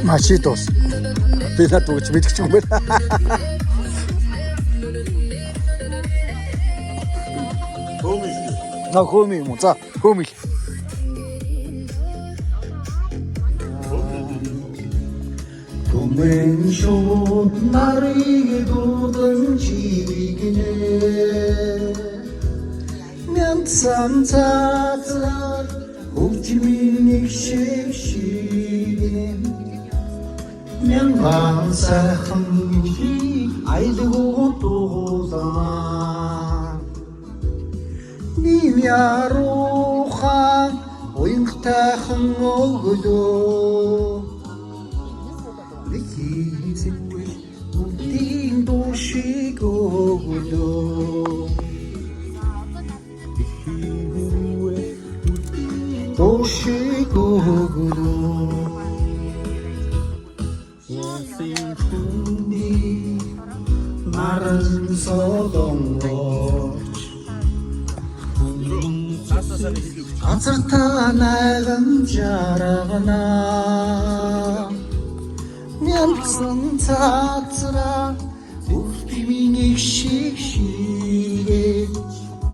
Машидос. Би над үгч мэдчих юм байна. На хөөми юм уу? За, хөөми. Тумэн шууд нарыг дуудан чигнэ. Мян цамцаалар хөгжмийн шиг мян сайхан айлгуу дуулаа. Нимяруха уйнгтайхан өглөө. Бихийсэвэл үдийн дуушиг өглөө. Дуушиг өглөө. Маран солонгоч газар та найган жаргана мянсан цацра үхтимийн шиг шигээ